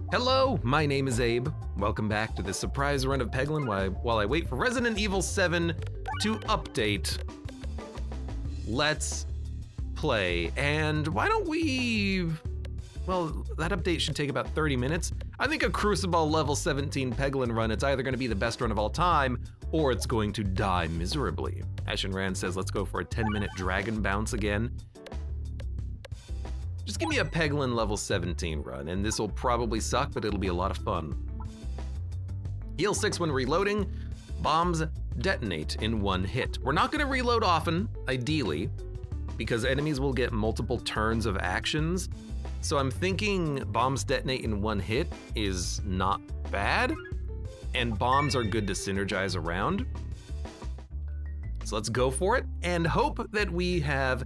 Hello, my name is Abe. Welcome back to this surprise run of Peglin while I wait for Resident Evil 7 to update. Let's play. And why don't we... Well, that update should take about 30 minutes. I think a Crucible level 17 Peglin run, it's either gonna be the best run of all time, or it's going to die miserably. Ashen Rand says, let's go for a 10-minute dragon bounce again. Just give me a Peglin level 17 run, and this will probably suck, but it'll be a lot of fun. Heal 6 when reloading. Bombs detonate in one hit. We're not gonna reload often, ideally, because enemies will get multiple turns of actions. So I'm thinking bombs detonate in one hit is not bad, and bombs are good to synergize around. So let's go for it and hope that we have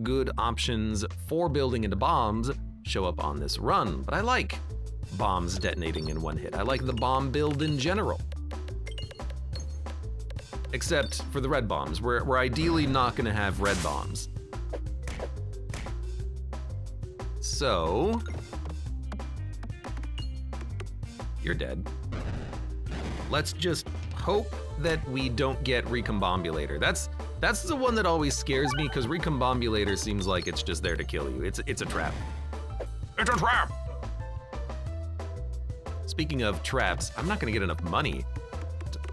good options for building into bombs show up on this run. But I like bombs detonating in one hit. I like the bomb build in general. Except for the red bombs. We're ideally not gonna have red bombs. So, you're dead. Let's just hope that we don't get Recombobulator. That's the one that always scares me, because Recombobulator seems like it's just there to kill you. It's a trap. It's a trap! Speaking of traps, I'm not gonna get enough money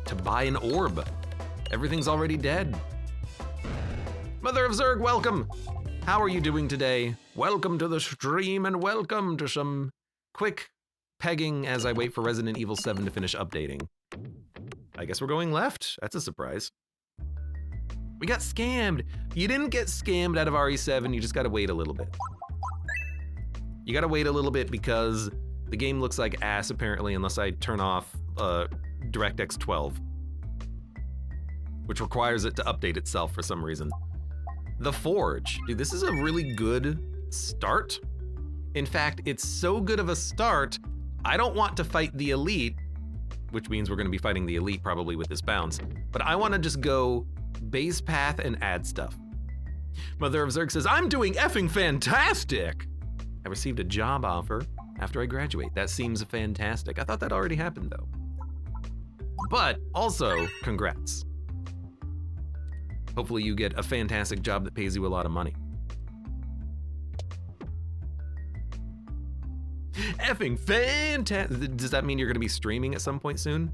to buy an orb. Everything's already dead. Mother of Zerg, welcome! How are you doing today? Welcome to the stream and welcome to some quick pegging as I wait for Resident Evil 7 to finish updating. I guess we're going left. That's a surprise. We got scammed. You didn't get scammed out of RE7, you just gotta wait a little bit. You gotta wait a little bit because the game looks like ass apparently unless I turn off DirectX 12, which requires it to update itself for some reason. The Forge. Dude, this is a really good start. In fact, it's so good of a start, I don't want to fight the Elite, which means we're gonna be fighting the Elite probably with this bounce, but I wanna just go base path and add stuff. Mother of Zerg says, I'm doing effing fantastic! I received a job offer after I graduate. That seems fantastic. I thought that already happened though. But also, congrats. Hopefully you get a fantastic job that pays you a lot of money. Effing fantastic. Does that mean you're gonna be streaming at some point soon?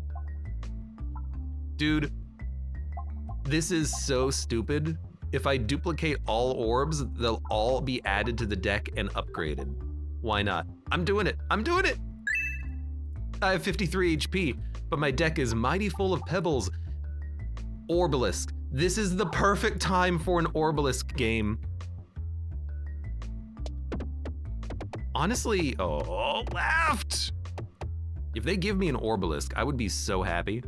Dude, this is so stupid. If I duplicate all orbs, they'll all be added to the deck and upgraded. Why not? I'm doing it, I'm doing it! I have 53 HP, but my deck is mighty full of pebbles. Orbalisk. This is the perfect time for an Orbalisk game. Honestly, oh, left! If they give me an Orbalisk, I would be so happy.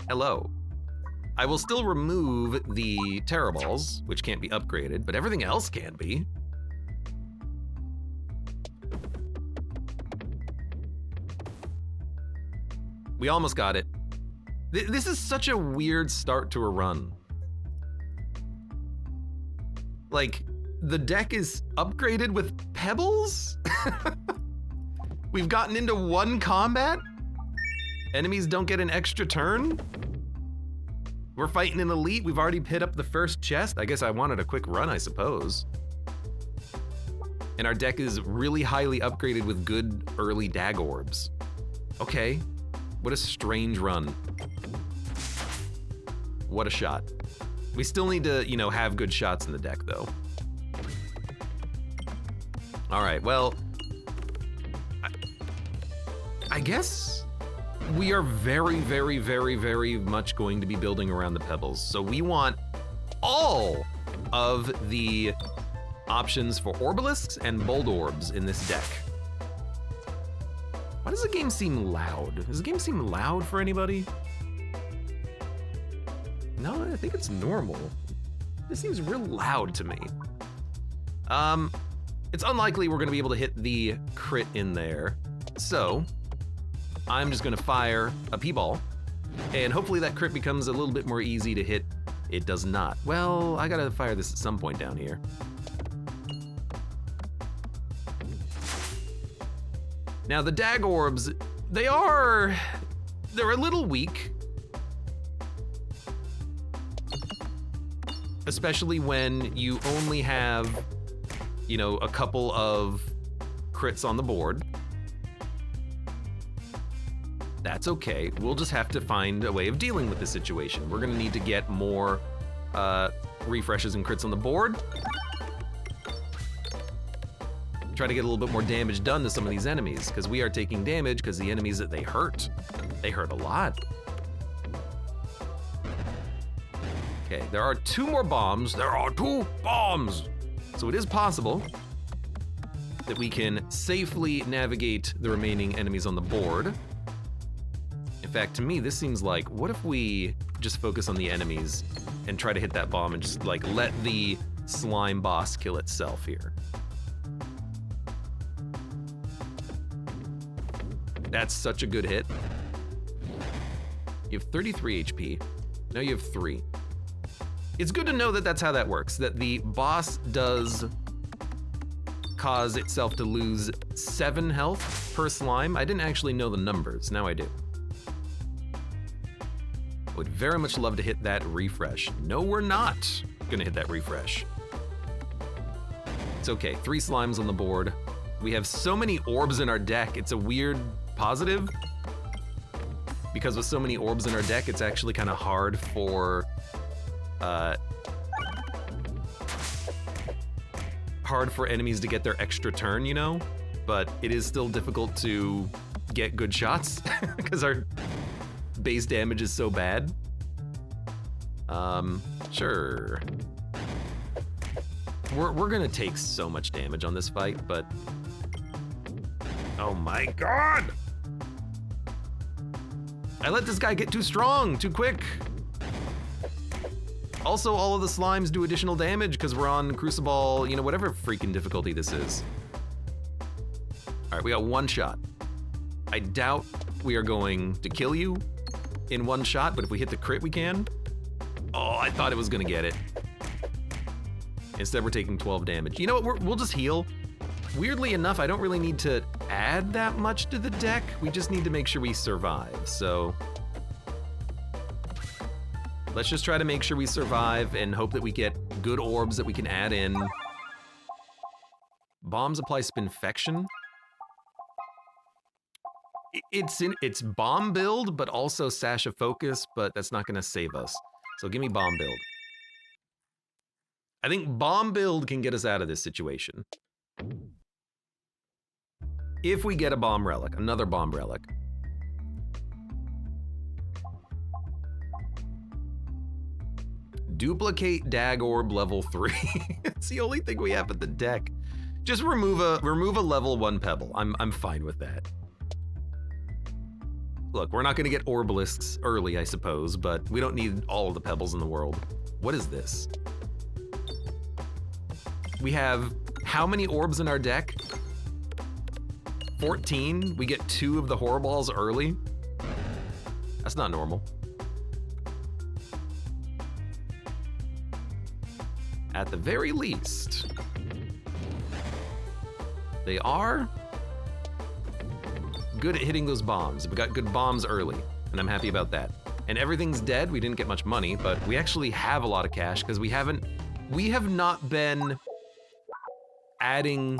Hello. I will still remove the Terraballs, which can't be upgraded, but everything else can be. We almost got it. This is such a weird start to a run. Like, the deck is upgraded with pebbles? We've gotten into one combat? Enemies don't get an extra turn? We're fighting an Elite, we've already hit up the first chest. I guess I wanted a quick run, I suppose. And our deck is really highly upgraded with good early dag orbs. Okay, what a strange run. What a shot. We still need to, you know, have good shots in the deck though. All right, well, I guess we are very, very, very, very much going to be building around the pebbles. So we want all of the options for Orbalisks and Bold Orbs in this deck. Why does the game seem loud? Does the game seem loud for anybody? No, I think it's normal. This seems real loud to me. It's unlikely we're gonna be able to hit the crit in there. So, I'm just gonna fire a P-ball, and hopefully that crit becomes a little bit more easy to hit. It does not. Well, I gotta fire this at some point down here. Now the dag orbs, they're a little weak. Especially when you only have, you know, a couple of crits on the board. That's okay. We'll just have to find a way of dealing with the situation. We're gonna need to get more refreshes and crits on the board. Try to get a little bit more damage done to some of these enemies, because we are taking damage because the enemies that they hurt a lot. Okay, there are 2 more bombs. There are 2 bombs! So it is possible that we can safely navigate the remaining enemies on the board. In fact, to me, this seems like, what if we just focus on the enemies and try to hit that bomb and just like let the slime boss kill itself here? That's such a good hit. You have 33 HP. Now you have 3. It's good to know that that's how that works, that the boss does cause itself to lose 7 health per slime. I didn't actually know the numbers, now I do. I would very much love to hit that refresh. No, we're not gonna hit that refresh. It's okay, 3 slimes on the board. We have so many orbs in our deck, it's a weird positive. Because with so many orbs in our deck, it's actually kind of hard for enemies to get their extra turn, you know? But it is still difficult to get good shots because our base damage is so bad. Sure. We're gonna take so much damage on this fight, but oh my god! I let this guy get too strong, too quick. Also, all of the slimes do additional damage because we're on Crucible, you know, whatever freaking difficulty this is. All right, we got 1 shot. I doubt we are going to kill you in 1 shot, but if we hit the crit, we can. Oh, I thought it was gonna get it. Instead, we're taking 12 damage. You know what, we'll just heal. Weirdly enough, I don't really need to add that much to the deck. We just need to make sure we survive, so. Let's just try to make sure we survive and hope that we get good orbs that we can add in. Bombs apply Spinfection. It's bomb build, but also Sash of Focus, but that's not gonna save us. So give me bomb build. I think bomb build can get us out of this situation. If we get a bomb relic, another bomb relic. Duplicate Dag Orb level 3. It's the only thing we have in the deck. Just remove a level 1 pebble. I'm fine with that. Look, we're not gonna get Orbalisks early, I suppose, but we don't need all of the pebbles in the world. What is this? We have how many orbs in our deck? 14. We get 2 of the horror balls early. That's not normal. At the very least, they are good at hitting those bombs. We got good bombs early, and I'm happy about that. And everything's dead. We didn't get much money, but we actually have a lot of cash because we have not been adding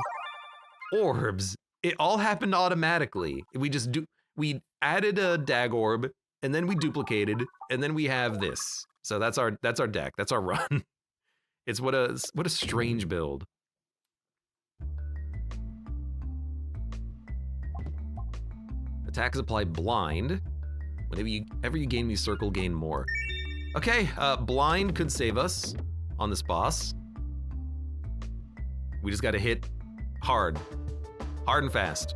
orbs. It all happened automatically. We added a Dag Orb, and then we duplicated, and then we have this. So that's our deck. That's our run. It's what a strange build. Attacks apply blind. Whenever you gain these circle, gain more. Okay, blind could save us on this boss. We just gotta hit hard. Hard and fast.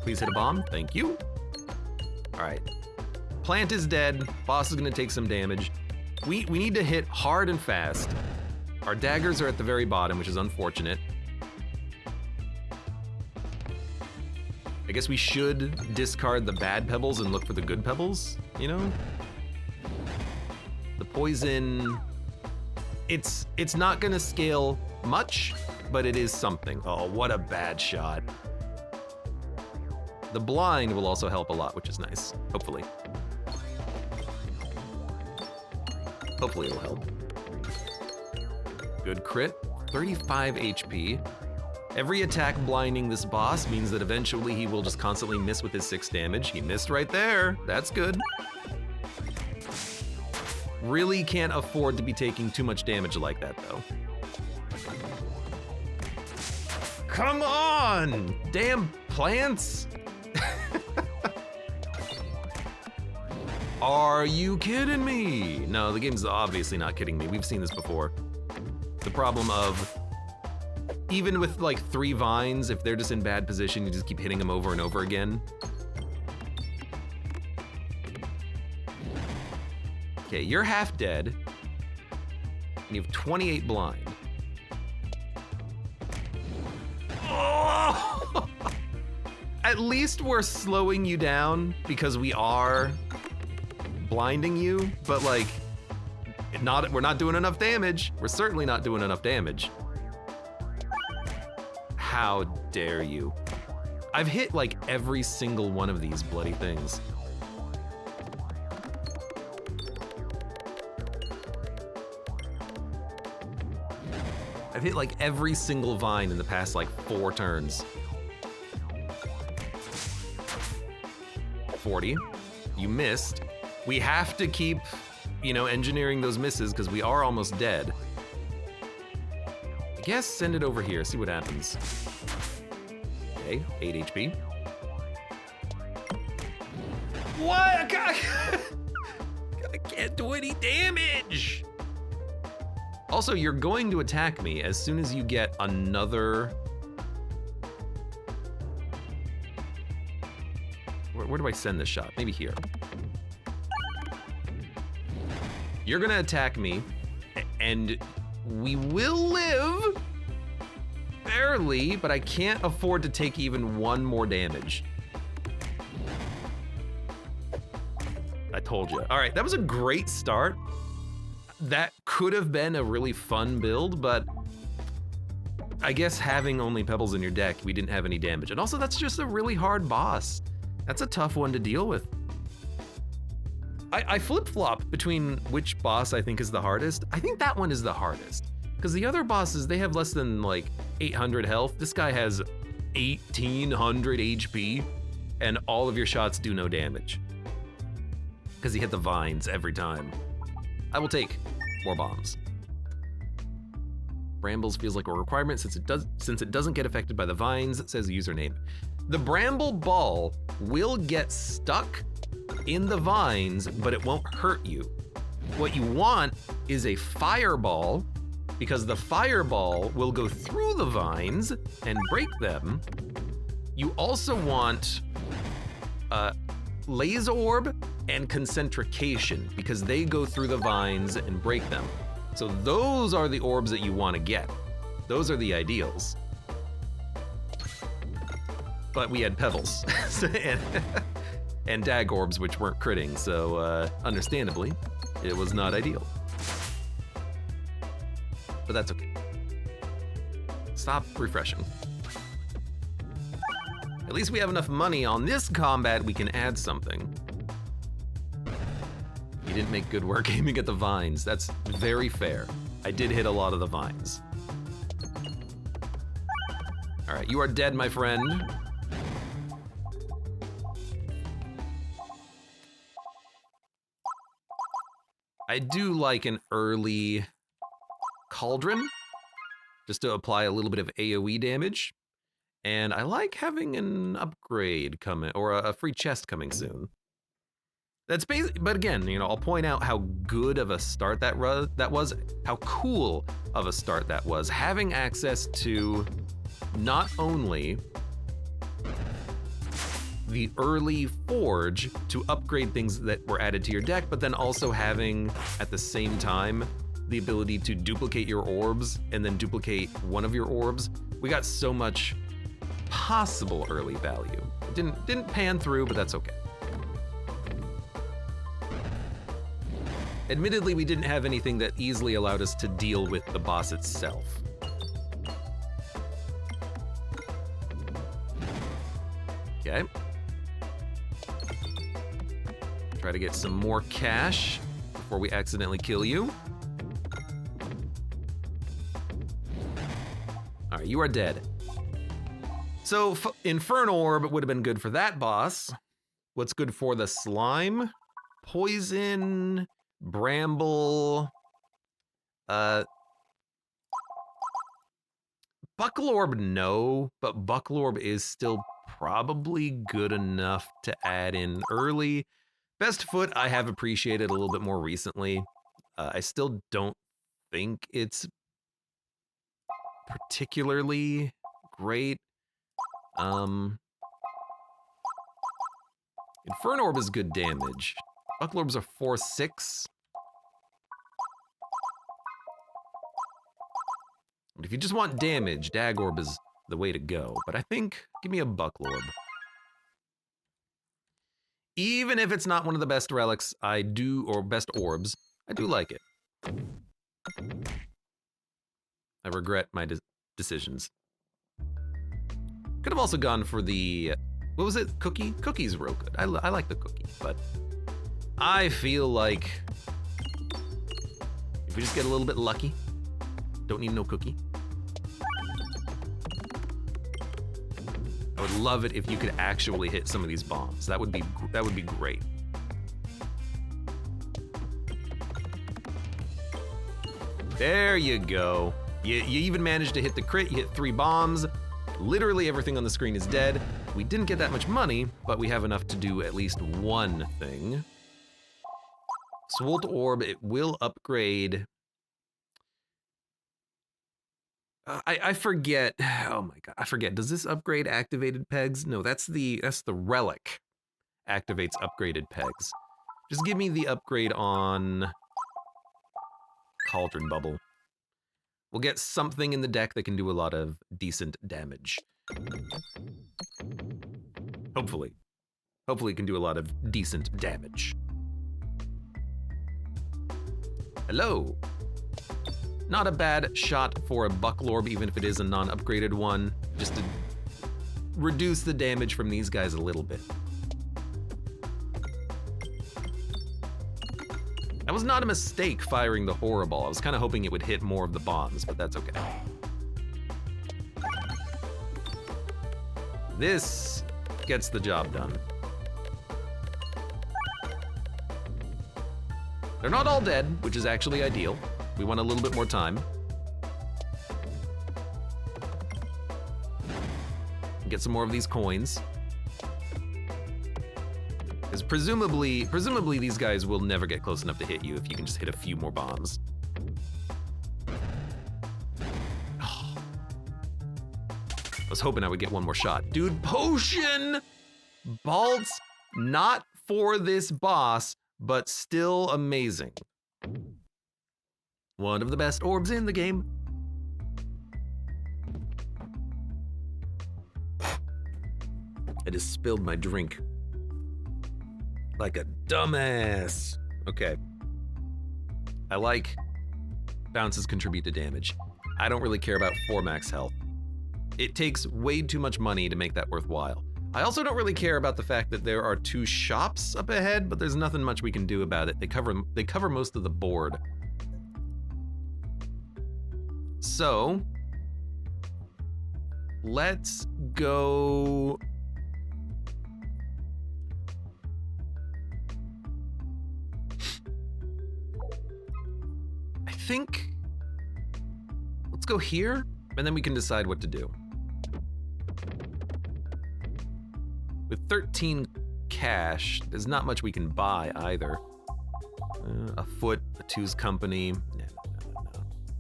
Please hit a bomb, thank you. All right, plant is dead, boss is gonna take some damage. We need to hit hard and fast. Our daggers are at the very bottom, which is unfortunate. I guess we should discard the bad pebbles and look for the good pebbles, you know? The poison It's not gonna scale much, but it is something. Oh, what a bad shot. The blind will also help a lot, which is nice, hopefully. Hopefully it'll help. Good crit, 35 HP. Every attack blinding this boss means that eventually he will just constantly miss with his 6 damage. He missed right there, that's good. Really can't afford to be taking too much damage like that though. Come on, damn plants. Are you kidding me? No, the game's obviously not kidding me. We've seen this before. The problem of, even with like 3 vines, if they're just in bad position, you just keep hitting them over and over again. Okay, you're half dead, and you have 28 blind. Oh! At least we're slowing you down because we are blinding you, but like, we're not doing enough damage. We're certainly not doing enough damage. How dare you? I've hit like every single one of these bloody things. I've hit like every single vine in the past like 4 turns. 40, you missed. We have to keep, you know, engineering those misses because we are almost dead. I guess send it over here, see what happens. Okay, 8 HP. What? I can't do any damage. Also, you're going to attack me as soon as you get another... Where do I send this shot? Maybe here. You're gonna attack me, and we will live, barely, but I can't afford to take even 1 more damage. I told you. All right, that was a great start. That could have been a really fun build, but I guess having only pebbles in your deck, we didn't have any damage. And also, that's just a really hard boss. That's a tough one to deal with. I flip-flop between which boss I think is the hardest. I think that one is the hardest, because the other bosses, they have less than like 800 health. This guy has 1800 HP, and all of your shots do no damage, because he hit the vines every time. I will take more bombs. Brambles feels like a requirement since it doesn't get affected by the vines, it says username. The bramble ball will get stuck in the vines, but it won't hurt you. What you want is a fireball, because the fireball will go through the vines and break them. You also want laser orb and concentrication, because they go through the vines and break them. So those are the orbs that you want to get. Those are the ideals. But we had pebbles and dag orbs, which weren't critting, so understandably, it was not ideal. But that's okay. Stop refreshing. At least we have enough money on this combat, we can add something. You didn't make good work aiming at the vines. That's very fair. I did hit a lot of the vines. All right, you are dead, my friend. I do like an early cauldron, just to apply a little bit of AoE damage. And I like having an upgrade coming, or a free chest coming soon. That's basically, but again, you know, I'll point out how good of a start that was, how cool of a start that was. Having access to not only the early forge to upgrade things that were added to your deck, but then also having, at the same time, the ability to duplicate your orbs and then duplicate one of your orbs. We got so much possible early value. It didn't pan through, but that's okay. Admittedly, we didn't have anything that easily allowed us to deal with the boss itself. Okay. Try to get some more cash before we accidentally kill you. All right, you are dead. So Infernal Orb would have been good for that boss. What's good for the slime? Poison, bramble, Buckle Orb, no, but Buckle Orb is still probably good enough to add in early. Best Foot I have appreciated a little bit more recently. I still don't think it's particularly great. Inferno Orb is good damage. Buckle Orbs are 4/6. But if you just want damage, Dag Orb is the way to go. But I think, give me a Buckle Orb. Even if it's not one of the best relics, I do, or best orbs, I do like it. I regret my decisions. Could have also gone for the, what was it, cookie? Cookie's real good. I like the cookie, but I feel like if we just get a little bit lucky, don't need no cookie. I would love it if you could actually hit some of these bombs. That would be great. There you go. You even managed to hit the crit. You hit 3 bombs. Literally everything on the screen is dead. We didn't get that much money, but we have enough to do at least one thing. Swolt Orb, it will upgrade. I forget. Oh my god, I forget. Does this upgrade activated pegs? No, that's the relic. Activates upgraded pegs. Just give me the upgrade on Cauldron Bubble. We'll get something in the deck that can do a lot of decent damage. Hopefully. Hopefully it can do a lot of decent damage. Hello. Not a bad shot for a Buckle Orb, even if it is a non-upgraded one, just to reduce the damage from these guys a little bit. That was not a mistake firing the Horror Ball. I was kind of hoping it would hit more of the bombs, but that's okay. This gets the job done. They're not all dead, which is actually ideal. We want a little bit more time. Get some more of these coins. Because presumably these guys will never get close enough to hit you if you can just hit a few more bombs. Oh. I was hoping I would get one more shot. Dude, potion! Balts, not for this boss, but still amazing. One of the best orbs in the game. I just spilled my drink. Like a dumbass. Okay. I like bounces contribute to damage. I don't really care about 4 max health. It takes way too much money to make that worthwhile. I also don't really care about the fact that there are 2 shops up ahead, but there's nothing much we can do about it. They cover most of the board. So, let's go. I think, let's go here, and then we can decide what to do. With 13 cash, there's not much we can buy either. A foot, a 2's company.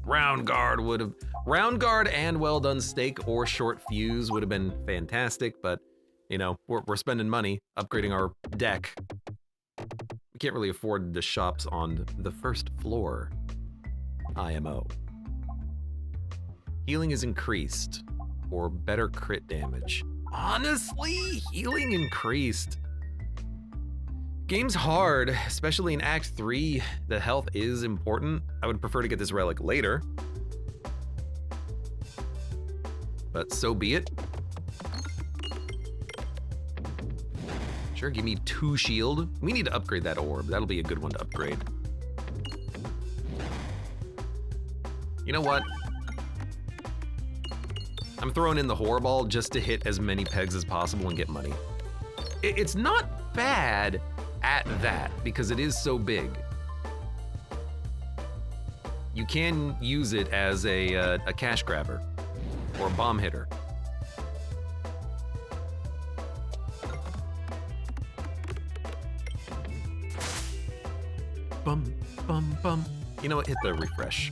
Round Guard would have, Round Guard and Well Done Steak or Short Fuse would have been fantastic, but you know, we're spending money upgrading our deck. We can't really afford the shops on the first floor. IMO. Healing is increased, or better crit damage. Honestly, healing increased. Game's hard, especially in Act 3. The health is important. I would prefer to get this relic later. But so be it. Sure, give me 2 shield. We need to upgrade that orb. That'll be a good one to upgrade. You know what? I'm throwing in the horror ball just to hit as many pegs as possible and get money. It's not bad at that because it is so big. You can use it as a cash grabber or a bomb hitter. Bum, bum, bum. You know what, hit the refresh.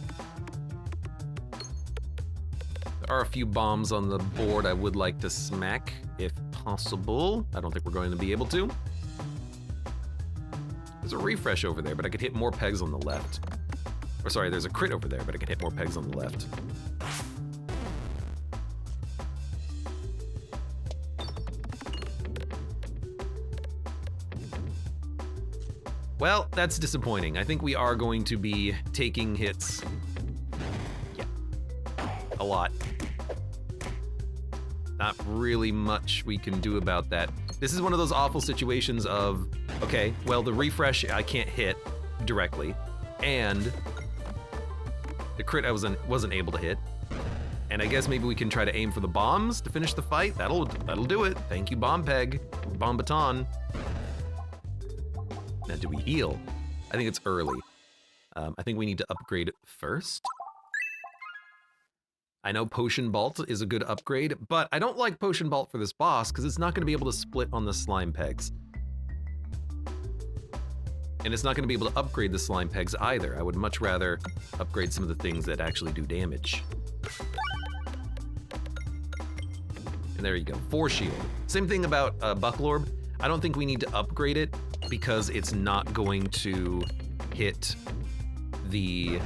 There are a few bombs on the board I would like to smack, if possible. I don't think we're going to be able to. There's a refresh over there, but I could hit more pegs on the left. Or sorry, there's a crit over there, but I can hit more pegs on the left. Well, that's disappointing. I think we are going to be taking hits. Yeah, a lot. Not really much we can do about that. This is one of those awful situations of, okay, well, the refresh I can't hit directly, and the crit I wasn't able to hit. And I guess maybe we can try to aim for the bombs to finish the fight. That'll do it. Thank you, Bomb Peg. Bomb Baton. Now, do we heal? I think it's early. I think we need to upgrade first. I know Potion Bolt is a good upgrade, but I don't like Potion Bolt for this boss because it's not going to be able to split on the slime pegs. And it's not going to be able to upgrade the slime pegs either. I would much rather upgrade some of the things that actually do damage. And there you go, 4 shield. Same thing about Bucklorb. I don't think we need to upgrade it because it's not going to hit the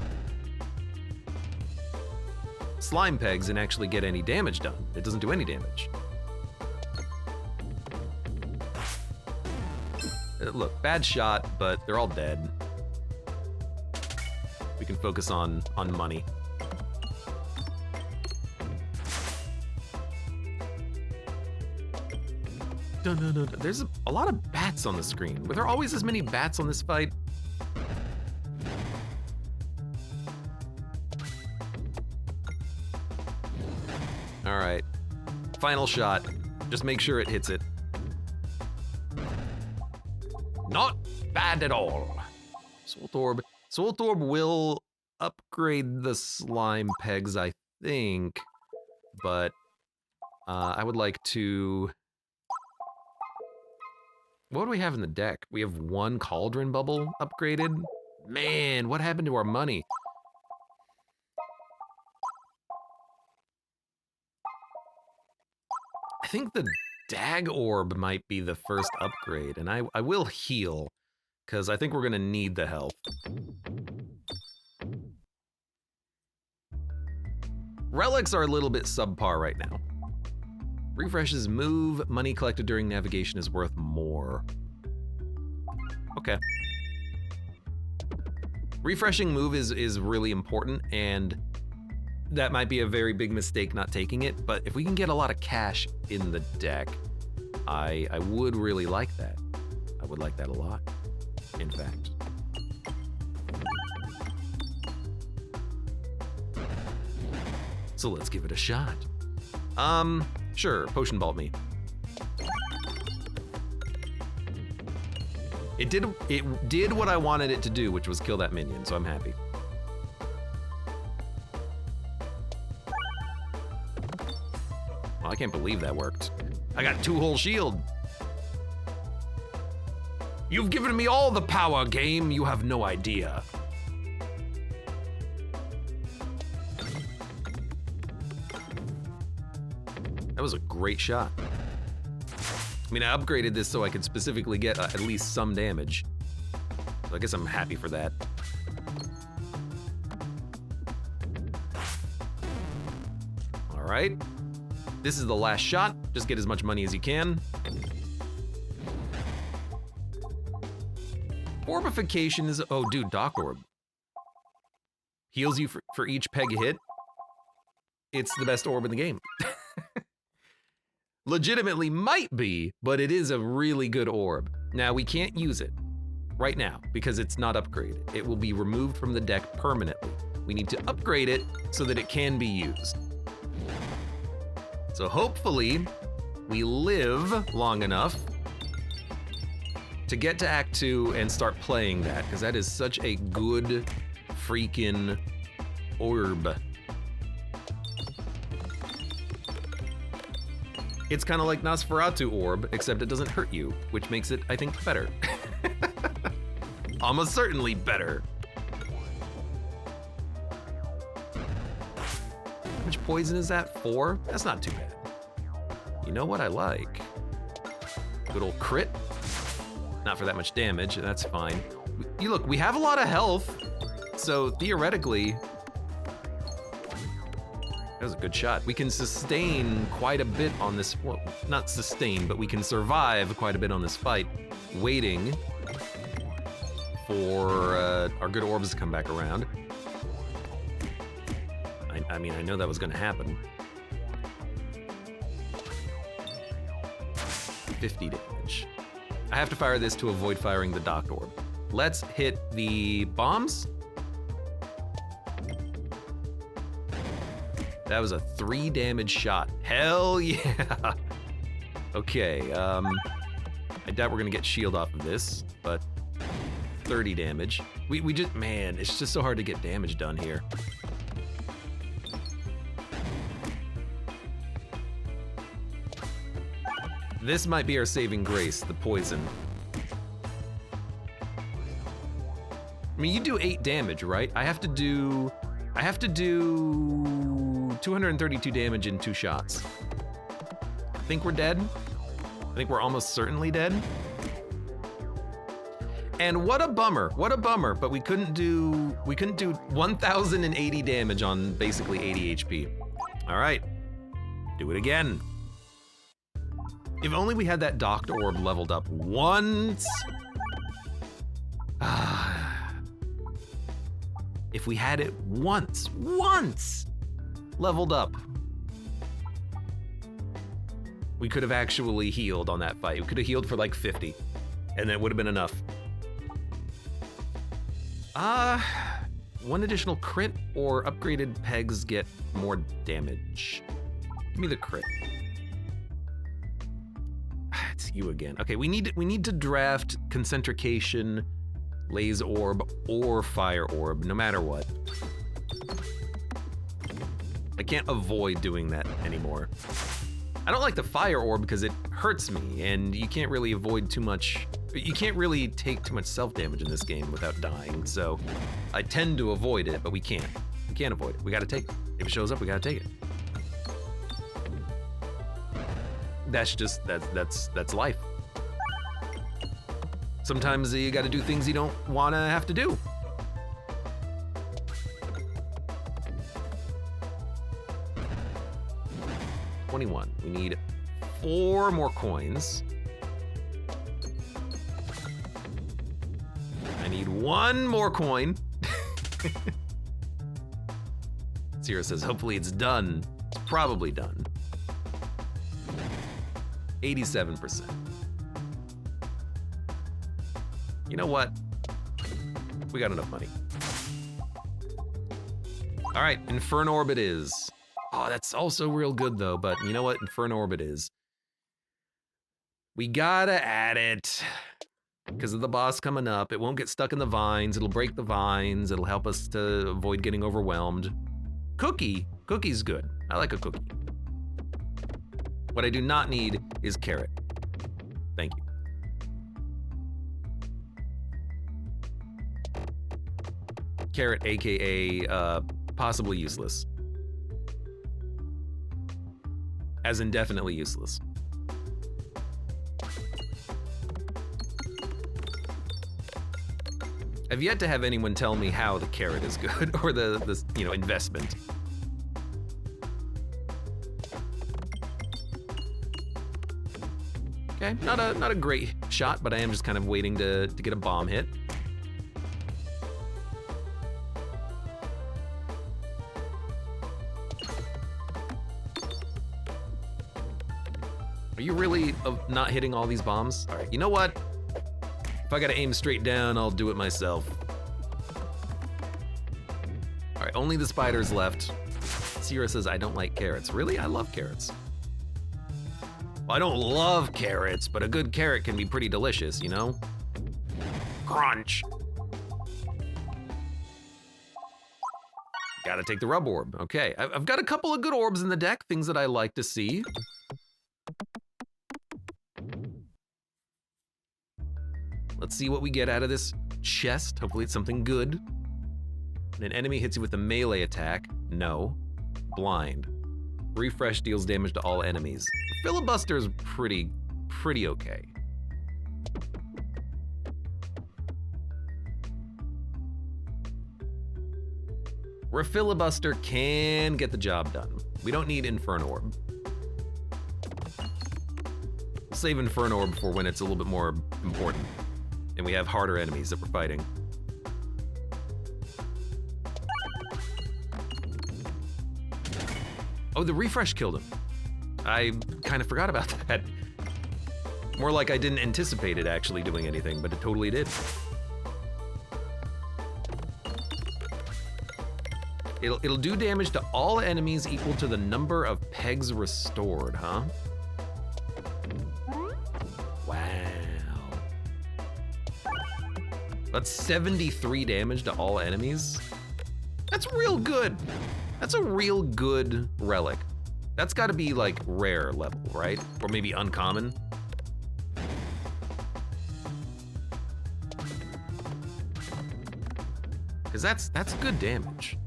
slime pegs and actually get any damage done. It doesn't do any damage. Look, bad shot, but they're all dead. We can focus on money. There's a lot of bats on the screen. Were there always as many bats on this fight? All right, final shot. Just make sure it hits it. Not bad at all. Soultorb. Soultorb will upgrade the slime pegs, I think, but I would like to... What do we have in the deck? We have 1 cauldron bubble upgraded. Man, what happened to our money? I think the Dag Orb might be the first upgrade, and I will heal, because I think we're gonna need the health. Relics are a little bit subpar right now. Refreshes move, money collected during navigation is worth more. Okay. Refreshing move is really important, and that might be a very big mistake not taking it, but if we can get a lot of cash in the deck, I would really like that. I would like that a lot, in fact. So let's give it a shot. Sure, Potion Bolt me. It did what I wanted it to do, which was kill that minion, so I'm happy. Well, I can't believe that worked. I got 2 whole shield. You've given me all the power, game. You have no idea. That was a great shot. I mean, I upgraded this so I could specifically get at least some damage. So I guess I'm happy for that. All right. This is the last shot. Just get as much money as you can. Orbification is, oh dude, Doctorb. Heals you for each peg hit. It's the best orb in the game. Legitimately might be, but it is a really good orb. Now we can't use it right now because it's not upgraded. It will be removed from the deck permanently. We need to upgrade it so that it can be used. So hopefully we live long enough to get to Act 2 and start playing that, because that is such a good freaking orb. It's kind of like Nosferatu orb, except it doesn't hurt you, which makes it, I think, better. Almost certainly better. How much poison is that? 4? That's not too bad. You know what I like? Good old crit. Not for that much damage, that's fine. You look, we have a lot of health, so theoretically, that was a good shot. We can sustain quite a bit on this, well, not sustain, but we can survive quite a bit on this fight, waiting for our good orbs to come back around. I mean, I know that was gonna happen. 50 damage. I have to fire this to avoid firing the Doctorb. Let's hit the bombs. That was a 3 damage shot. Hell yeah. Okay, I doubt we're gonna get shield off of this, but 30 damage. We just, man, it's just so hard to get damage done here. This might be our saving grace, the poison. I mean, you do 8 damage, right? I have to do 232 damage in 2 shots. I think we're dead. I think we're almost certainly dead. And what a bummer, but we couldn't do 1,080 damage on basically 80 HP. All right, do it again. If only we had that Doctorb leveled up once. If we had it once leveled up, we could have actually healed on that fight. We could have healed for like 50, and that would have been enough. 1 additional crit or upgraded pegs get more damage. Give me the crit. It's you again. Okay, we need to draft Concentrication, Laze Orb, or Fire Orb, no matter what. I can't avoid doing that anymore. I don't like the Fire Orb because it hurts me, and you can't really avoid too much. You can't really take too much self-damage in this game without dying, so I tend to avoid it, but we can't. We can't avoid it. We gotta take it. If it shows up, we gotta take it. That's just, that's life. Sometimes you gotta do things you don't wanna have to do. $21. We need 4 more coins. I need 1 more coin. Zero says, hopefully it's done. It's probably done. 87%. You know what? We got enough money. All right, Inferno Orb it is. Oh, that's also real good though, but you know what? Inferno Orb it is. We gotta add it. Because of the boss coming up, it won't get stuck in the vines, it'll break the vines, it'll help us to avoid getting overwhelmed. Cookie, cookie's good. I like a cookie. What I do not need is carrot. Thank you. Carrot, AKA possibly useless. As indefinitely useless. I've yet to have anyone tell me how the carrot is good, or the investment. Okay, not a great shot, but I am just kind of waiting to get a bomb hit. Are you really not hitting all these bombs? All right, you know what? If I gotta aim straight down, I'll do it myself. All right, only the spiders left. Sierra says, I don't like carrots. Really? I love carrots. Well, I don't love carrots, but a good carrot can be pretty delicious, you know? Crunch. Gotta take the rub orb. Okay, I've got a couple of good orbs in the deck, things that I like to see. Let's see what we get out of this chest. Hopefully it's something good. An enemy hits you with a melee attack. No. Blind. Refresh deals damage to all enemies. Filibuster is pretty okay. Refilibuster can get the job done. We don't need Inferno Orb. We'll save Inferno Orb for when it's a little bit more important and we have harder enemies that we're fighting. Oh, the refresh killed him. I kind of forgot about that. More like I didn't anticipate it actually doing anything, but it totally did. It'll do damage to all enemies equal to the number of pegs restored, huh? Wow. That's 73 damage to all enemies. That's real good. That's a real good relic. That's gotta be like rare level, right? Or maybe uncommon. Because that's good damage.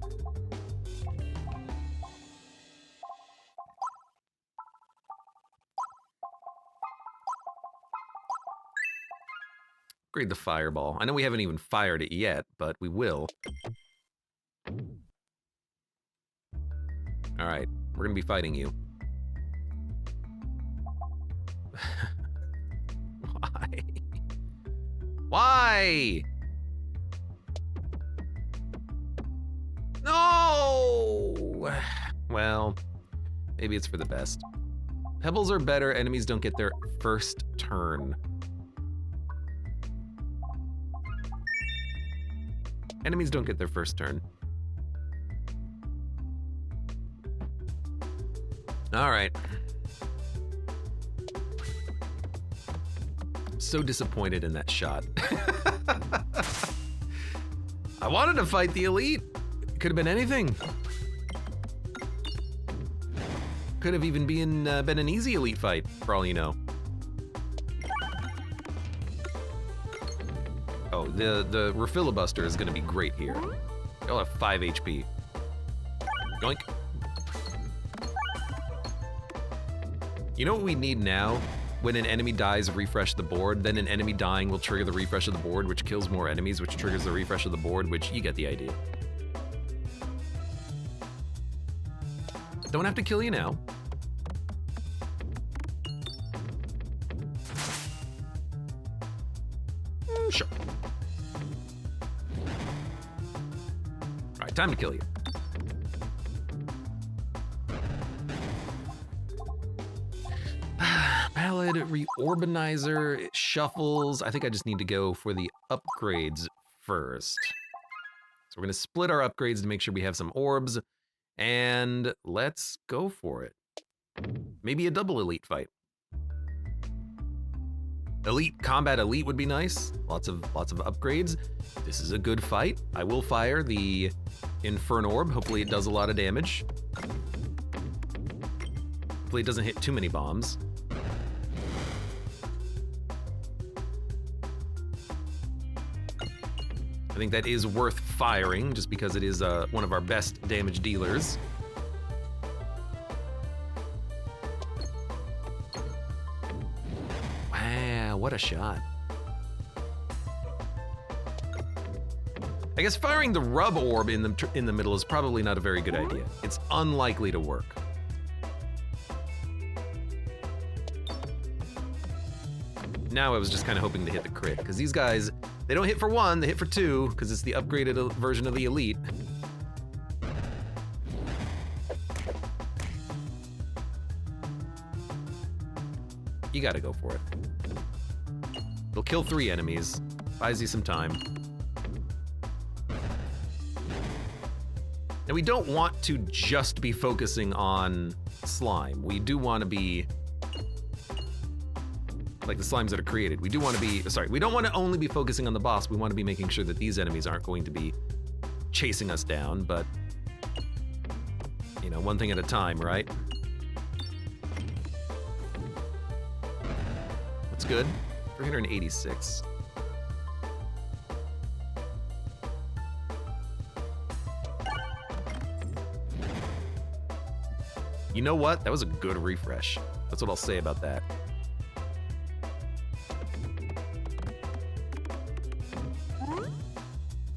Upgrade the fireball. I know we haven't even fired it yet, but we will. All right, we're gonna be fighting you. Why? Why? No! Well, maybe it's for the best. Pebbles are better, enemies don't get their first turn. Enemies don't get their first turn. All right. I'm so disappointed in that shot. I wanted to fight the elite. It could have been anything. Could have even been an easy elite fight, for all you know. Oh, the refilibuster is gonna be great here. He'll have 5 HP. Yoink. You know what we need now? When an enemy dies, refresh the board, then an enemy dying will trigger the refresh of the board, which kills more enemies, which triggers the refresh of the board, which you get the idea. Don't have to kill you now. Sure. All right, time to kill you. Ballad, Reorbanizer, it shuffles. I think I just need to go for the upgrades first. So we're gonna split our upgrades to make sure we have some orbs, and let's go for it. Maybe a double elite fight. Elite, combat elite would be nice. Lots of upgrades. This is a good fight. I will fire the Inferno Orb. Hopefully it does a lot of damage. Hopefully it doesn't hit too many bombs. I think that is worth firing just because it is one of our best damage dealers. Wow, what a shot. I guess firing the rub orb in the middle is probably not a very good idea. It's unlikely to work. Now I was just kind of hoping to hit the crit, because these guys, they don't hit for 1, they hit for 2, because it's the upgraded version of the elite. You gotta go for it. It'll kill 3 enemies, buys you some time. Now, we don't want to just be focusing on slime. We do want to be like the slimes that are created. We do want to be, sorry, we don't want to only be focusing on the boss. We want to be making sure that these enemies aren't going to be chasing us down, but, you know, one thing at a time, right? That's good. 386. You know what? That was a good refresh. That's what I'll say about that.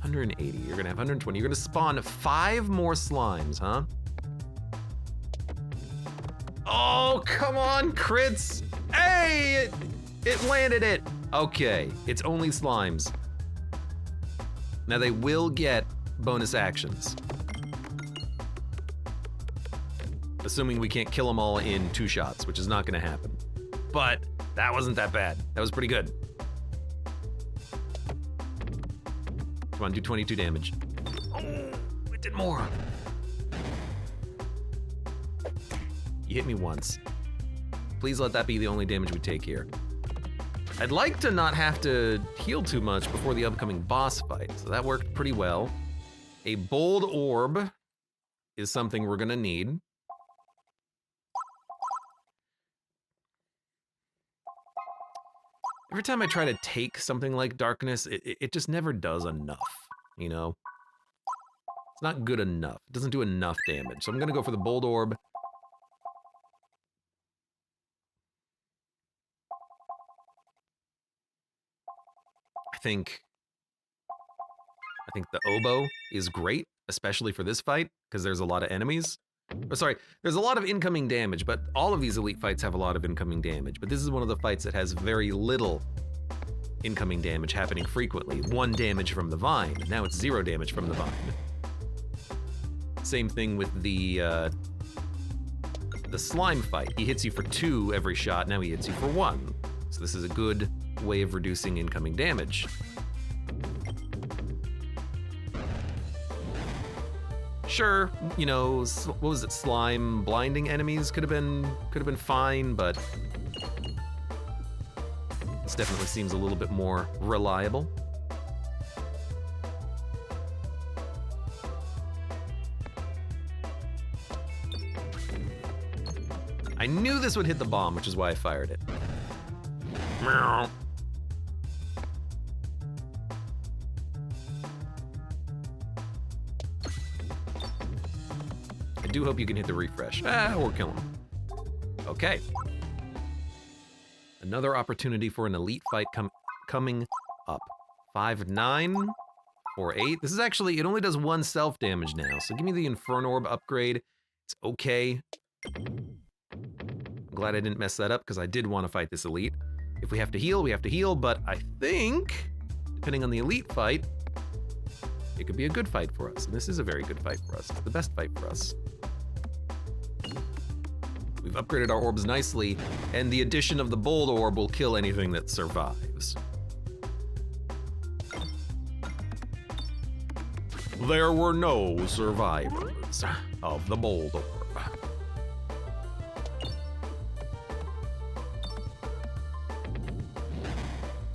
$180. You're gonna have 120. You're gonna spawn 5 more slimes, huh? Oh, come on, crits! Hey! It landed it! Okay, it's only slimes. Now they will get bonus actions. Assuming we can't kill them all in 2 shots, which is not gonna happen. But that wasn't that bad. That was pretty good. Come on, do 22 damage. Oh, it did more. You hit me once. Please let that be the only damage we take here. I'd like to not have to heal too much before the upcoming boss fight, so that worked pretty well. A bold orb is something we're gonna need. Every time I try to take something like darkness, it just never does enough, you know? It's not good enough. It doesn't do enough damage. So I'm gonna go for the bold orb. I think the oboe is great, especially for this fight, because there's a lot of enemies. Oh, sorry, there's a lot of incoming damage, but all of these elite fights have a lot of incoming damage. But this is one of the fights that has very little incoming damage happening frequently. 1 damage from the vine. Now it's 0 damage from the vine. Same thing with the slime fight. He hits you for 2 every shot, now he hits you for 1. So this is a good way of reducing incoming damage. Sure, you know, what was it, slime blinding enemies could have been fine, but this definitely seems a little bit more reliable. I knew this would hit the bomb, which is why I fired it. Meow. I do hope you can hit the refresh. Or kill him. Okay. Another opportunity for an elite fight coming up. 5-9, 4-8. This is actually, it only does 1 self damage now, so give me the Inferno Orb upgrade. It's okay. I'm glad I didn't mess that up, because I did want to fight this elite. If we have to heal, we have to heal, but I think, depending on the elite fight, it could be a good fight for us. And this is a very good fight for us. It's the best fight for us. We've upgraded our orbs nicely, and the addition of the bold orb will kill anything that survives. There were no survivors of the bold orb.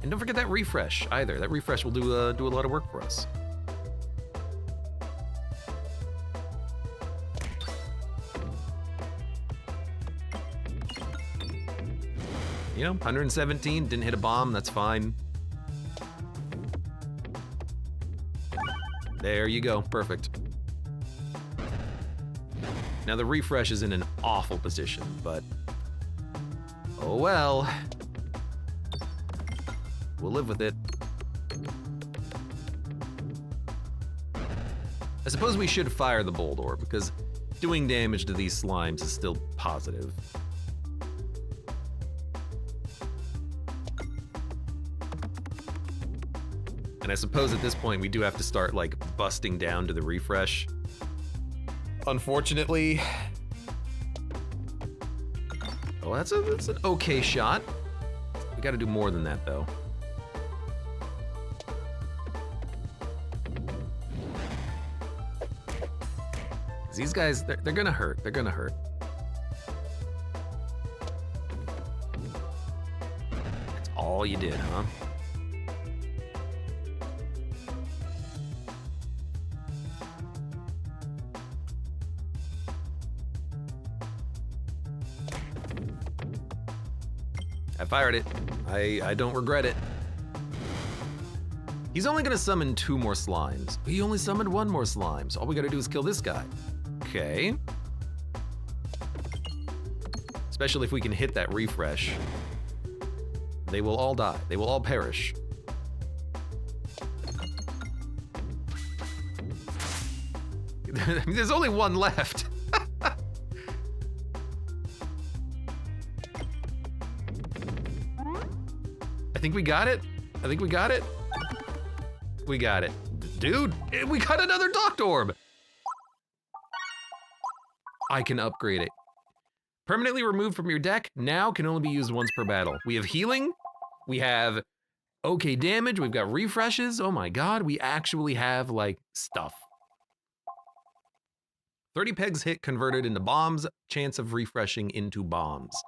And don't forget that refresh either. That refresh will do a lot of work for us. You know, 117, didn't hit a bomb, that's fine. There you go, perfect. Now the refresh is in an awful position, but oh well. We'll live with it. I suppose we should fire the bold orb, because doing damage to these slimes is still positive. And I suppose at this point we do have to start like busting down to the refresh. Unfortunately, Oh, that's an okay shot. We gotta do more than that, though. These guys, they're gonna hurt. They're gonna hurt. That's all you did, huh? I fired it. I don't regret it. He's only gonna summon 2 more slimes. He only summoned 1 more slime, so all we gotta do is kill this guy. Okay. Especially if we can hit that refresh. They will all die. They will all perish. There's only 1 left. I think we got it. I think we got it. We got it. Dude, we got another Doctorb. I can upgrade it. Permanently removed from your deck, now can only be used once per battle. We have healing, we have okay damage, we've got refreshes. Oh my god, we actually have like stuff. 30 pegs hit converted into bombs, chance of refreshing into bombs.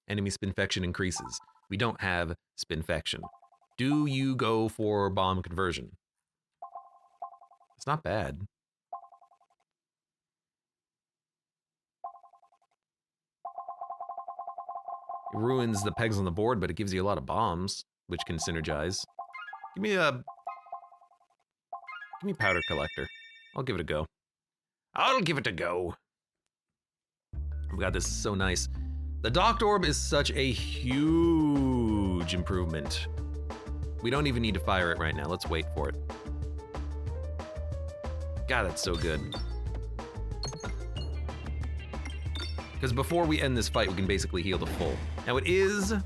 Enemy spinfection increases. We don't have spinfection. Do you go for bomb conversion? It's not bad. It ruins the pegs on the board, but it gives you a lot of bombs, which can synergize. Give me powder collector. I'll give it a go. I'll give it a go. Oh my god, this is so nice. The Doctorb is such a huge improvement. We don't even need to fire it right now. Let's wait for it. God, that's so good. Because before we end this fight, we can basically heal the full. Now it's a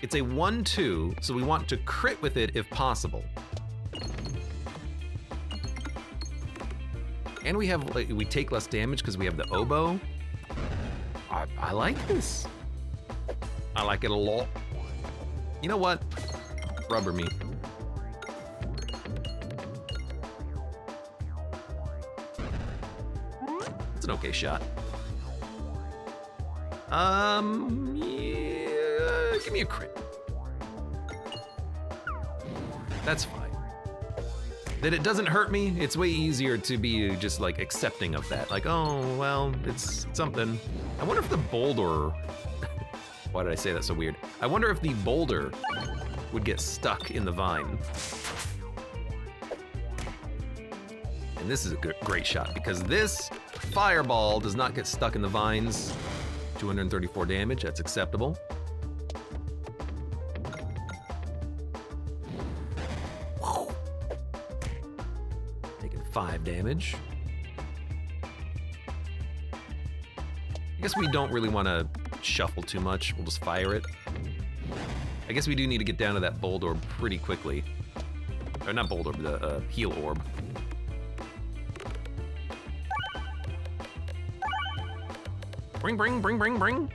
1-2, so we want to crit with it if possible. And we have, like, we take less damage because we have the oboe. I like this. I like it a lot. You know what? Rubber meat. It's an okay shot. Yeah, give me a crit. That's fine. That it doesn't hurt me, it's way easier to be just like accepting of that. Like, oh, well, it's something. I wonder if the boulder, why did I say that so weird? I wonder if the boulder would get stuck in the vine. And this is a great shot because this fireball does not get stuck in the vines. 234 damage, that's acceptable. Whew. Taking 5 damage. I guess we don't really want to shuffle too much. We'll just fire it. I guess we do need to get down to that bold orb pretty quickly. Or not bold orb, the heal orb. Bring.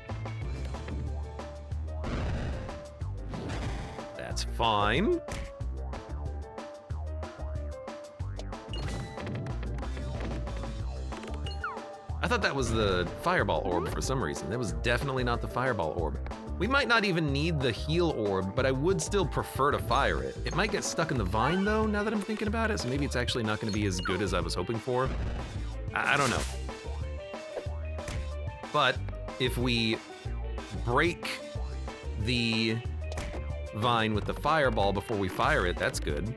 That's fine. I thought that was the fireball orb for some reason. That was definitely not the fireball orb. We might not even need the heal orb, but I would still prefer to fire it. It might get stuck in the vine though, now that I'm thinking about it, so maybe it's actually not gonna be as good as I was hoping for. I don't know. But if we break the vine with the fireball before we fire it, that's good.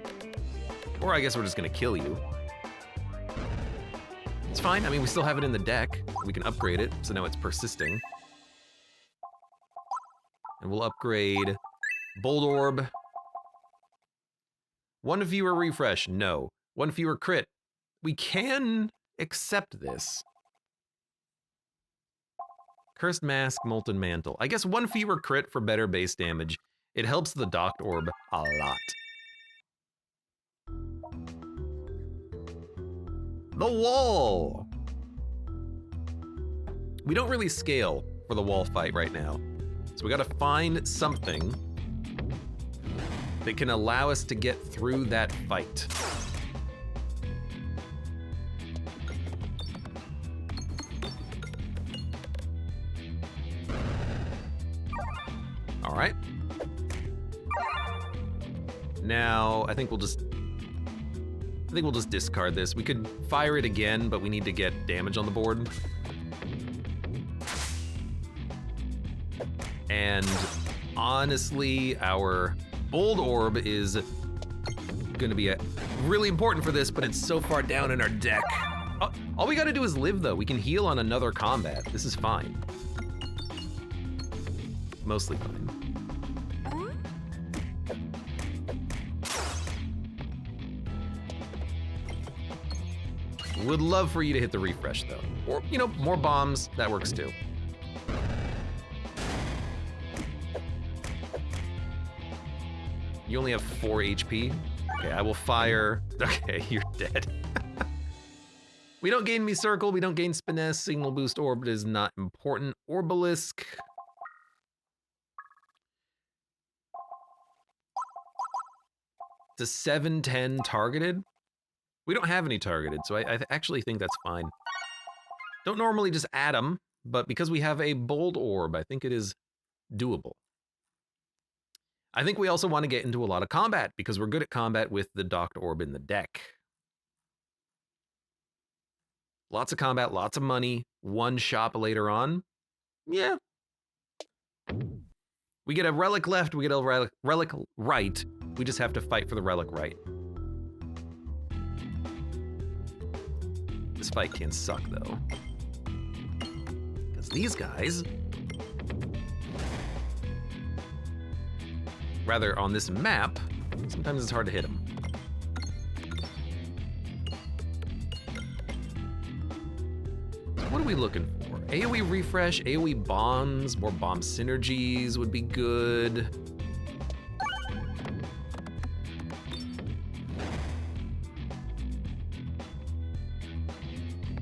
Or I guess we're just gonna kill you. It's fine, I mean, we still have it in the deck. We can upgrade it, so now it's persisting. And we'll upgrade Bold Orb. 1 fewer refresh, no. 1 fewer crit. We can accept this. Cursed Mask, Molten Mantle. I guess 1 fewer crit for better base damage. It helps the Doctorb a lot. The wall! We don't really scale for the wall fight right now. So we gotta find something that can allow us to get through that fight. All right. Now, I think we'll just discard this. We could fire it again, but we need to get damage on the board. And honestly, our bold orb is gonna be really important for this, but it's so far down in our deck. Oh, all we gotta do is live though. We can heal on another combat. This is fine. Mostly fine. Would love for you to hit the refresh though. Or, you know, more bombs, that works too. You only have 4 HP. Okay, I will fire. Okay, you're dead. We don't gain me circle, we don't gain finesse, signal boost orb is not important. Orbalisk. It's a 7-10 targeted. We don't have any targeted, so I actually think that's fine. Don't normally just add them, but because we have a bold orb, I think it is doable. I think we also want to get into a lot of combat because we're good at combat with the Doctorb in the deck. Lots of combat, lots of money, one shop later on. Yeah. We get a relic left, we get a relic right. We just have to fight for the relic right. This fight can suck though. Because these guys, rather on this map, sometimes it's hard to hit them. So what are we looking for? AoE refresh, AoE bombs, more bomb synergies would be good.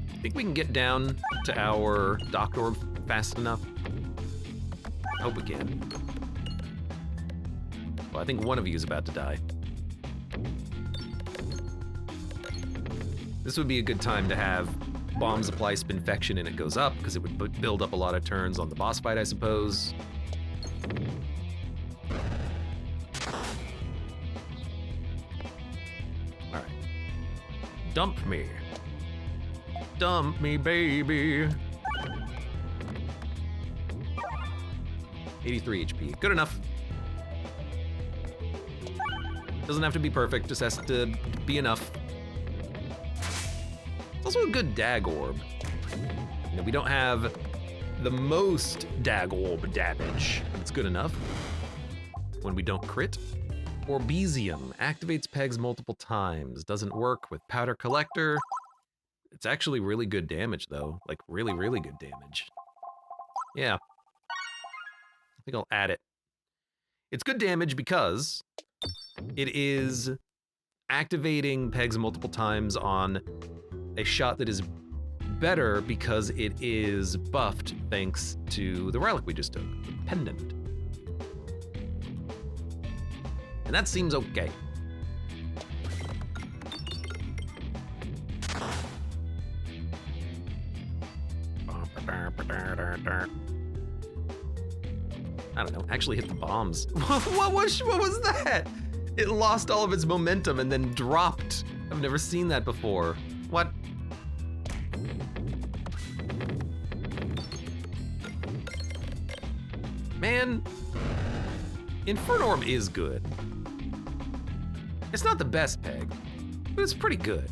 I think we can get down to our Doctorb fast enough. I hope we can. Well, I think one of you is about to die. This would be a good time to have bombs apply spinfection and it goes up, because it would build up a lot of turns on the boss fight, I suppose. All right. Dump me. Dump me, baby. 83 HP, good enough. Doesn't have to be perfect, just has to be enough. It's also a good dag orb. You know, we don't have the most dag orb damage, but it's good enough when we don't crit. Orbesium activates pegs multiple times. Doesn't work with powder collector. It's actually really good damage though, like really, really good damage. Yeah, I think I'll add it. It's good damage because it is activating pegs multiple times on a shot that is better because it is buffed thanks to the relic we just took, the pendant. And that seems okay. I don't know, actually hit the bombs. What was that? It lost all of its momentum and then dropped. I've never seen that before. What? Man, Infernorb is good. It's not the best peg, but it's pretty good.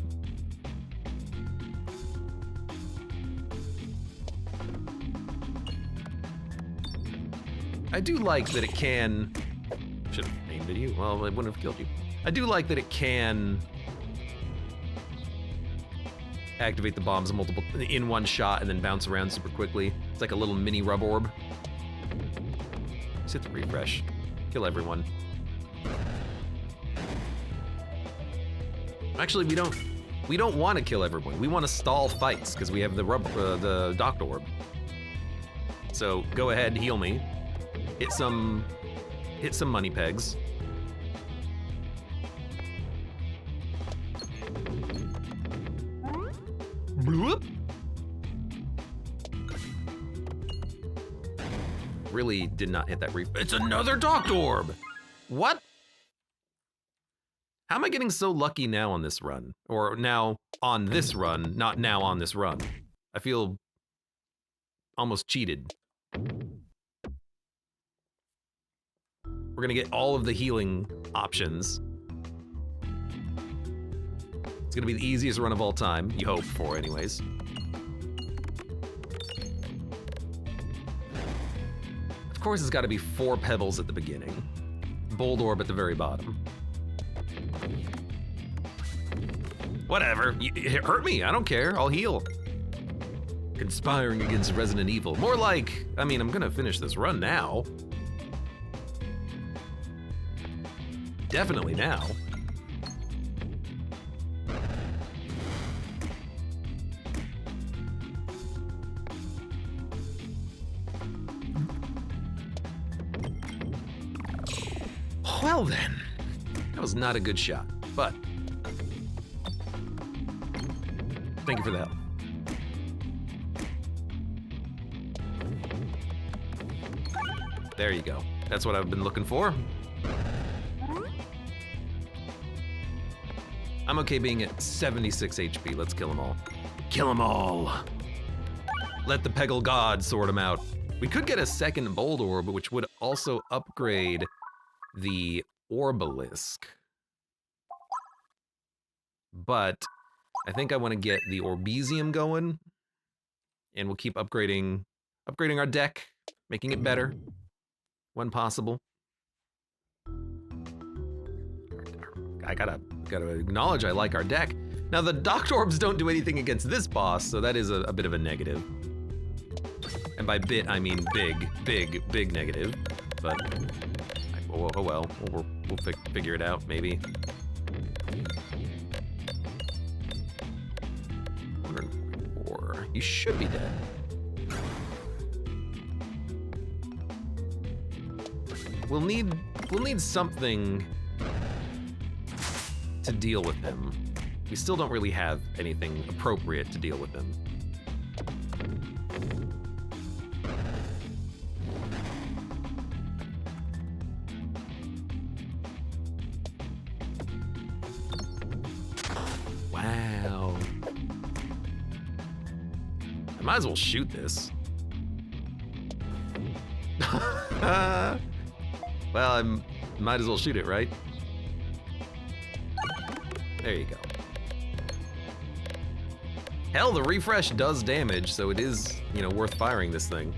I do like that it can, should have aimed at you, well, it wouldn't have killed you. I do like that it can activate the bombs in one shot and then bounce around super quickly. It's like a little mini rub orb. Just hit the refresh, kill everyone. Actually, we don't want to kill everyone. We want to stall fights because we have the Doctorb. So go ahead, heal me. Hit some money pegs. Bloop. Really did not hit that It's another Doctorb! What? How am I getting so lucky now on this run? Or now on this run, not now on this run? I feel almost cheated. We're gonna get all of the healing options. It's gonna be the easiest run of all time, you hope for anyways. Of course it's gotta be 4 pebbles at the beginning. Bold orb at the very bottom. Whatever, it hurt me, I don't care, I'll heal. Conspiring against Resident Evil. More like, I mean, I'm gonna finish this run now. Definitely now. Well then, that was not a good shot, but thank you for the help. There you go. That's what I've been looking for. I'm okay being at 76 HP. Let's kill them all. Kill them all. Let the Peggle God sort them out. We could get a second Bold Orb, which would also upgrade the Orbalisk. But I think I want to get the Orbesium going, and we'll keep upgrading our deck, making it better when possible. I gotta acknowledge I like our deck. Now the Doctorbs don't do anything against this boss, so that is a bit of a negative. And by bit, I mean big negative. But, oh well, we'll figure it out, maybe. 104, you should be dead. We'll need something to deal with him. We still don't really have anything appropriate to deal with him. Wow. I might as well shoot this. Well, I might as well shoot it, right? There you go. Hell, the refresh does damage, so it is, you know, worth firing this thing.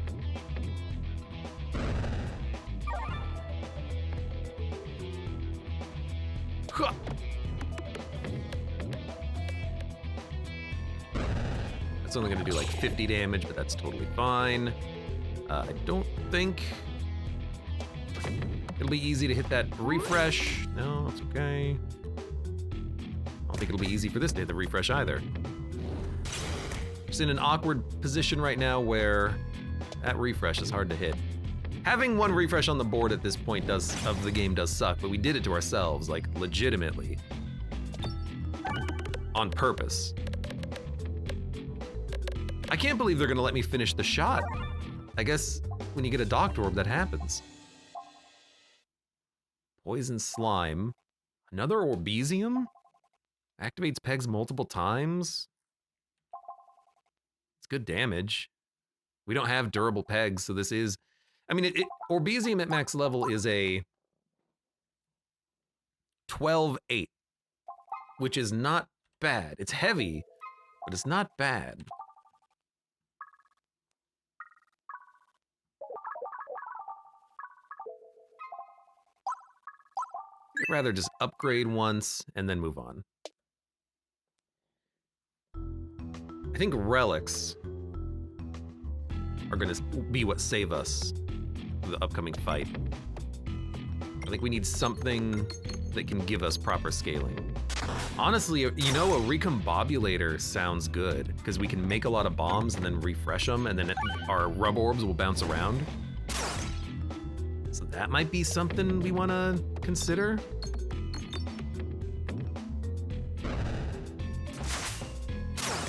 That's only gonna do like 50 damage, but that's totally fine. I don't think it'll be easy to hit that refresh. No, it's okay. I don't think it'll be easy for this to hit the refresh either. Just in an awkward position right now where that refresh is hard to hit. Having one refresh on the board at this point of the game does suck, but we did it to ourselves, like legitimately. On purpose. I can't believe they're gonna let me finish the shot. I guess when you get a Doctorb, that happens. Poison Slime. Another Orbesium? Activates pegs multiple times? It's good damage. We don't have durable pegs, so this is... I mean, Orbesium at max level is a 12-8, which is not bad. It's heavy, but it's not bad. I'd rather just upgrade once and then move on. I think relics are gonna be what save us for the upcoming fight. I think we need something that can give us proper scaling. Honestly, you know, a recombobulator sounds good because we can make a lot of bombs and then refresh them, and then our rub orbs will bounce around. So that might be something we want to consider.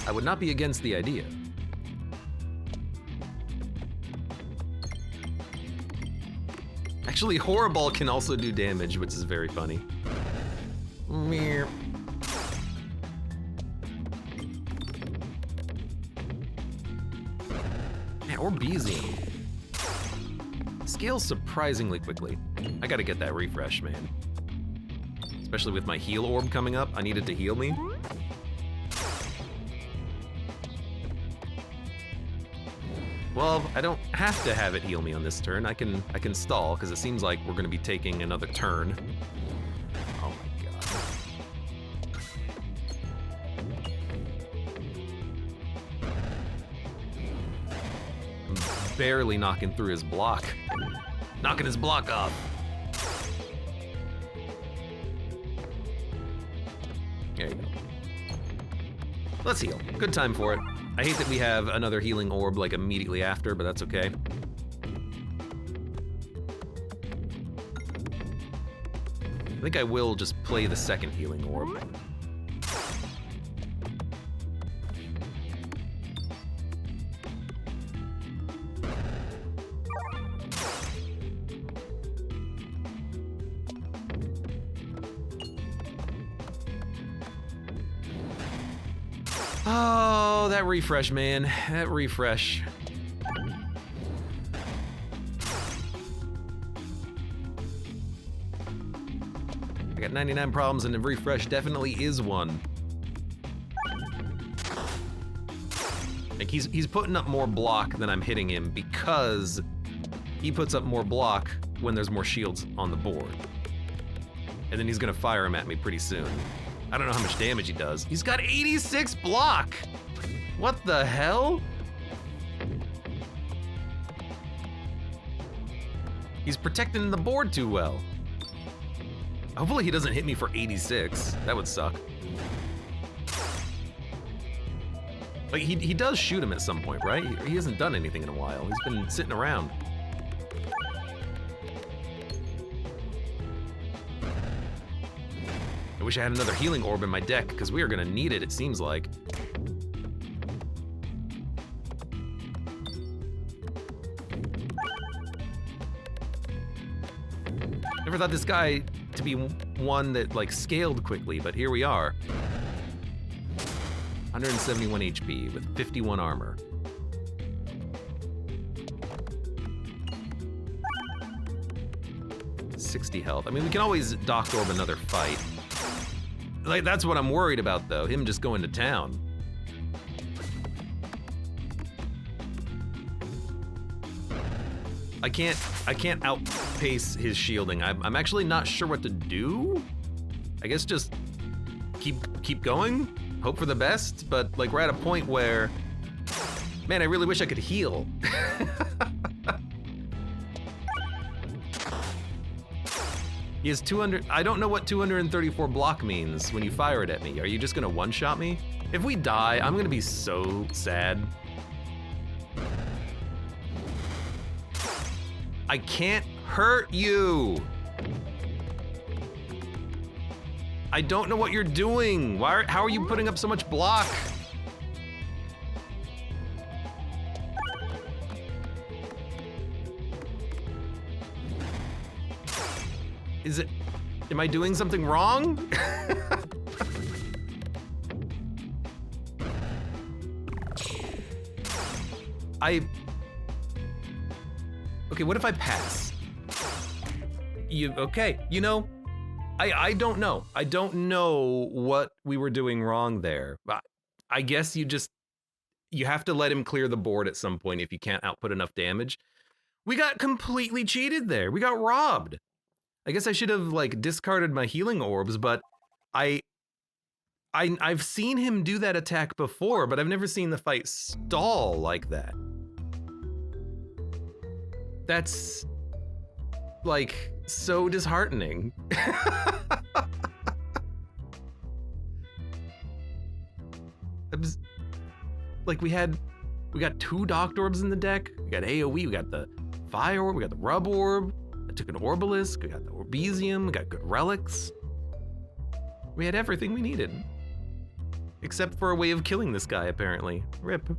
I would not be against the idea. Actually, Horrible can also do damage, which is very funny. Meow. Man, or Beezy. Scales surprisingly quickly. I gotta get that refresh, man. Especially with my heal orb coming up, I need it to heal me. Well, I don't have to have it heal me on this turn. I can stall, because it seems like we're gonna be taking another turn. Oh my god. I'm barely knocking through his block. Knocking his block off. There you go. Let's heal. Good time for it. I hate that we have another healing orb like immediately after, but that's okay. I think I will just play the second healing orb. Oh, that refresh, man. That refresh. I got 99 problems and the refresh definitely is one. Like he's putting up more block than I'm hitting him because he puts up more block when there's more shields on the board. And then he's gonna fire him at me pretty soon. I don't know how much damage he does. He's got 86 block! What the hell? He's protecting the board too well. Hopefully he doesn't hit me for 86. That would suck. Like he does shoot him at some point, right? He hasn't done anything in a while. He's been sitting around. I wish I had another healing orb in my deck, because we are gonna need it seems like. Never thought this guy to be one that like scaled quickly, but here we are. 171 HP with 51 armor. $60 health. I mean, we can always Doctorb another fight. Like, that's what I'm worried about, though. Him just going to town. I can't outpace his shielding. I'm actually not sure what to do. I guess just keep going, hope for the best. But like we're at a point where, man, I really wish I could heal. He has 200, I don't know what 234 block means when you fire it at me. Are you just gonna one-shot me? If we die, I'm gonna be so sad. I can't hurt you. I don't know what you're doing. How are you putting up so much block? Am I doing something wrong? Okay, what if I pass? Okay, you know, I don't know. I don't know what we were doing wrong there. I guess you have to let him clear the board at some point if you can't output enough damage. We got completely cheated there. We got robbed. I guess I should have like discarded my healing orbs, but I've seen him do that attack before, but I've never seen the fight stall like that. That's like so disheartening. Like we got 2 Doctorbs in the deck. We got AoE, we got the Fire Orb, we got the Rub Orb. I took an Orbalisk, we got the Orbesium, we got good relics. We had everything we needed. Except for a way of killing this guy, apparently. RIP.